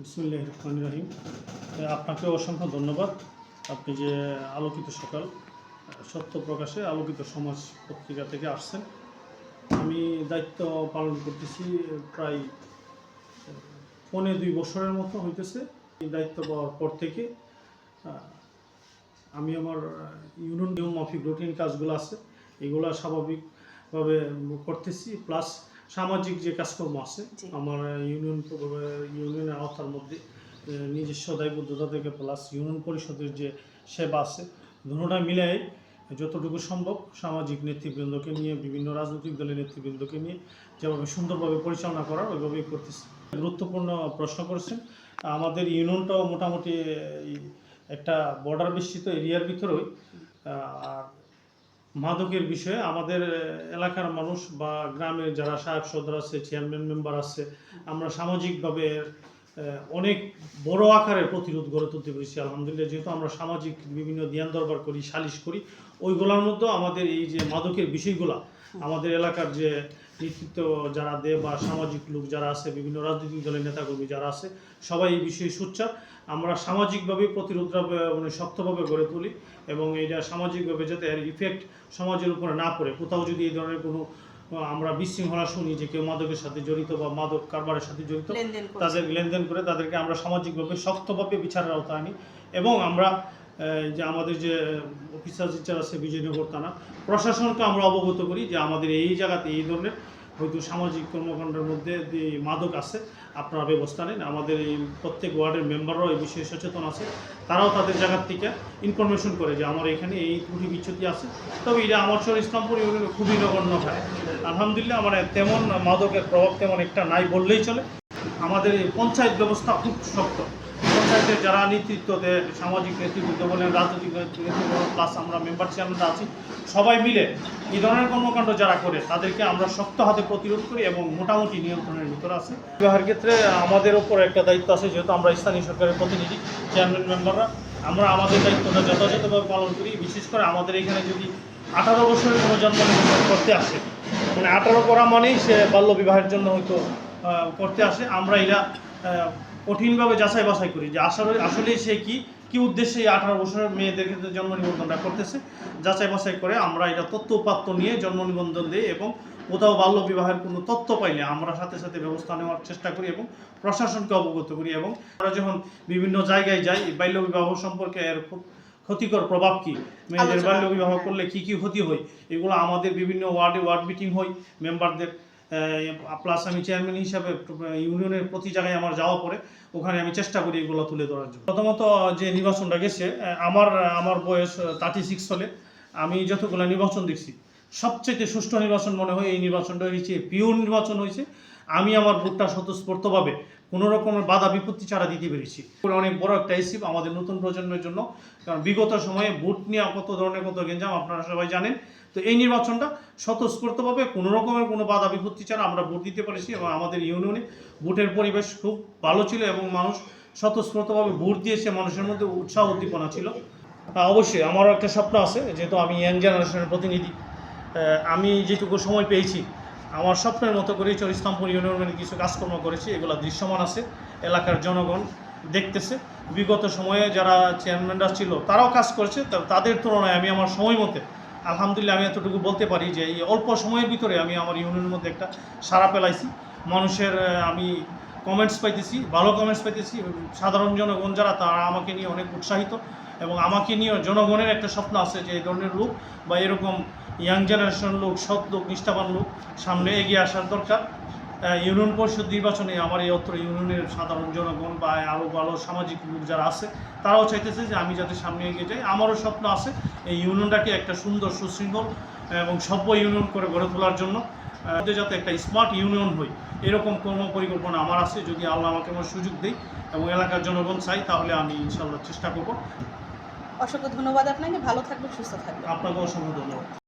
বিসমিল্লাহির রহমানির রহিম। আপনাকে অসংখ্য ধন্যবাদ। আপনি যে আলোকিত সকাল সত্য প্রকাশে আলোকিত সমাজ পত্রিকা থেকে আসছেন। আমি দায়িত্ব পালন করতেছি প্রায় 2.5 বছরের মতো হইতেছে। এই দায়িত্ব পাওয়ার পর থেকে আমি আমার ইউনিয়ন নিয়ম মাফিক রুটিন কাজগুলো আছে এগুলো স্বাভাবিকভাবে করতেছি, প্লাস সামাজিক যে কাজকর্ম আছে আমার ইউনিয়নের আওতার মধ্যে নিজস্ব দায়বদ্ধতা থেকে প্লাস ইউনিয়ন পরিষদের যে সেবা আছে দুটোটা মিলাই যতটুকু সম্ভব সামাজিক নেতৃবৃন্দকে নিয়ে বিভিন্ন রাজনৈতিক দলের নেতৃবৃন্দকে নিয়ে যেভাবে সুন্দরভাবে পরিচালনা করার ওইভাবেই করতেছি। গুরুত্বপূর্ণ প্রশ্ন করেছেন। আমাদের ইউনিয়নটাও মোটামুটি একটা বর্ডার বেষ্টিত এরিয়ার ভিতরেই, আর মাদকের বিষয়ে আমাদের এলাকার মানুষ বা গ্রামের যারা সাহেব সদর আছে, চেয়ারম্যান মেম্বার আছে, আমরা সামাজিকভাবে অনেক বড় আকারের প্রতিরোধ গড়ে তুলতে পেরেছি আলহামদুলিল্লাহ। যেহেতু আমরা সামাজিক বিভিন্ন ধ্যান দরবার করি, সালিশ করি, ওইগুলোর মধ্যেও আমাদের এই যে মাদকের বিষয়গুলো আমাদের এলাকার যে নেতৃত্ব যারা দেয় বা সামাজিক লোক যারা আছে, বিভিন্ন রাজনৈতিক দলের নেতাকর্মী যারা আছে, সবাই এই বিষয়ে সোচ্চার। আমরা সামাজিকভাবে প্রতিরোধটা শক্তভাবে গড়ে তুলি এবং এটা সামাজিকভাবে যাতে এর ইফেক্ট সমাজের উপরে না পড়ে। কোথাও যদি এই ধরনের কোনো আমরা বিশৃঙ্খলা শুনি যে কেউ মাদকের সাথে জড়িত বা মাদক কারবারের সাথে জড়িত, তাদের লেনদেন করে তাদেরকে আমরা সামাজিকভাবে শক্তভাবে বিচারের আওতায় আনি এবং আমরা যে আমাদের যে অফিসার টিচার আছে বিজয়নগর থানা প্রশাসনকে আমরা অবগত করি যে আমাদের এই জায়গাতে এই ধরনের হয়তো সামাজিক কর্মকাণ্ডের মধ্যে যে মাদক আছে, আপনারা ব্যবস্থা নেন। আমাদের এই প্রত্যেক ওয়ার্ডের মেম্বাররাও এই বিষয়ে সচেতন আছে, তারাও তাদের জায়গার থেকে ইনফরমেশন করে যে আমার এখানে এই ত্রুটি বিচ্ছুতি আছে। তবে এটা আমার ইসলামপুর ইউনিয়নে খুবই নগণ্য হয় আলহামদুলিল্লাহ। মানে তেমন মাদকের প্রভাব তেমন একটা নাই বললেই চলে। আমাদের এই পঞ্চায়েত ব্যবস্থা খুব শক্ত। পঞ্চায়েতের যারা নেতৃত্ব দেয়, সামাজিক নেতৃত্ব বলেন, রাজনৈতিক নেতৃত্ব প্লাস আমরা মেম্বার চেয়ারম্যানরা আছি, সবাই মিলে এই ধরনের কর্মকাণ্ড যারা করে তাদেরকে আমরা শক্ত হাতে প্রতিরোধ করি এবং মোটামুটি নিয়ন্ত্রণের ভিতরে আছে। বিবাহের ক্ষেত্রে আমাদের ওপর একটা দায়িত্ব আছে, যেহেতু আমরা স্থানীয় সরকারের প্রতিনিধি চেয়ারম্যান মেম্বাররা, আমরা আমাদের দায়িত্বটা যথাযথভাবে পালন করি। বিশেষ করে আমাদের এখানে যদি 18 বছরের কোনো জন্ম নিবন্ধন করতে আসে, মানে 18 করা মানেই সে বাল্য বিবাহের জন্য হয়তো করতে আসে, আমরা এরা কঠিনভাবে যাচাই বাছাই করি যে আসলে সে কি উদ্দেশ্যে এই 18 বছরের মেয়েদের ক্ষেত্রে জন্ম নিবন্ধনটা করতেছে, যাচাই বাছাই করে আমরা এটা তথ্য নিয়ে জন্ম নিবন্ধন দিই এবং কোথাও বাল্য বিবাহের কোনো তথ্য পাইলে আমরা সাথে সাথে ব্যবস্থা নেওয়ার চেষ্টা করি এবং প্রশাসনকে অবগত করি। এবং আমরা যখন বিভিন্ন জায়গায় যাই বাল্য বিবাহ সম্পর্কে এর ক্ষতিকর প্রভাব কী, মেয়েদের বাল্য বিবাহ করলে কী ক্ষতি হয়, এগুলো আমাদের বিভিন্ন ওয়ার্ড মিটিং হয় মেম্বারদের, প্লাস আমি চেয়ারম্যান হিসাবে ইউনিয়নের প্রতি জায়গায় আমার যাওয়া পরে ওখানে আমি চেষ্টা করি এগুলো তুলে ধরার জন্য। প্রথমত যে নির্বাচনটা গেছে, আমার বয়স 36 চলে, আমি যতগুলো নির্বাচন দেখছি সবচেয়ে সুষ্ঠু নির্বাচন মনে হয় এই নির্বাচনটা হয়েছে, পিওর নির্বাচন হয়েছে। আমি আমার ভোটটা স্বতঃস্ফূর্তভাবে কোনো রকমের বাধা বিপত্তি ছাড়া দিতে পেরেছি। অনেক বড় একটা অ্যাচিভ আমাদের নতুন প্রজন্মের জন্য, কারণ বিগত সময়ে ভোট নিয়ে কত ধরনের কত গেঞ্জাম আপনারা সবাই জানেন। তো এই নির্বাচনটা স্বতঃস্ফূর্তভাবে কোনো রকমের কোনো বাধা বিপত্তি ছাড়া আমরা ভোট দিতে পেরেছি এবং আমাদের ইউনিয়নে ভোটের পরিবেশ খুব ভালো ছিল এবং মানুষ স্বতঃস্ফূর্তভাবে ভোট দিয়েছে, মানুষের মধ্যে উৎসাহ উদ্দীপনা ছিল। অবশ্যই আমারও একটা স্বপ্ন আছে, যেহেতু আমি ইয়াং জেনারেশনের প্রতিনিধি, আমি যেটুকু সময় পেয়েছি আমার স্বপ্নের মতো করেই ইসলামপুর ইউনিয়নের কিছু কাজকর্ম করেছি, এগুলো দৃশ্যমান আছে, এলাকার জনগণ দেখতেছে। বিগত সময়ে যারা চেয়ারম্যানরা ছিল তারাও কাজ করেছে, তাদের তুলনায় আমি আমার সময় মতে আলহামদুলিল্লাহ আমি এতটুকু বলতে পারি যে এই অল্প সময়ের ভিতরে আমি আমার ইউনিয়নের মধ্যে একটা সাড়া পেলাইছি। মানুষের আমি কমেন্টস পাইতেছি, ভালো কমেন্টস পাইতেছি। সাধারণ জনগণ যারা তারা আমাকে নিয়ে অনেক উৎসাহিত এবং আমাকে নিয়ে জনগণের একটা স্বপ্ন আছে যে এই ধরনের লোক বা এরকম ইয়াং জেনারেশন লোক, সৎ লোক, নিষ্ঠাবান লোক সামনে এগিয়ে আসার দরকার। ইউনিয়ন পরিষদ নির্বাচনে আমার এই অত্র ইউনিয়নের সাধারণ জনগণ বা আরও ভালো সামাজিক লোক যারা আছে তারাও চাইতেছে যে আমি যাতে সামনে এগিয়ে যাই। আমারও স্বপ্ন আছে এই ইউনিয়নটাকে একটা সুন্দর সুশৃঙ্খল এবং সভ্য ইউনিয়ন করে গড়ে তোলার জন্য, যাতে একটা স্মার্ট ইউনিয়ন হই এরকম কর্ম পরিকল্পনা আমার আছে। যদি আল্লাহ আমাকে আমার সুযোগ দেয় এবং এলাকার জনগণ চাই তাহলে আমি ইনশাআল্লাহ চেষ্টা করব। অসংখ্য ধন্যবাদ আপনাকে, ভালো থাকবেন, সুস্থ থাকবেন। আপনাকে অসংখ্য ধন্যবাদ।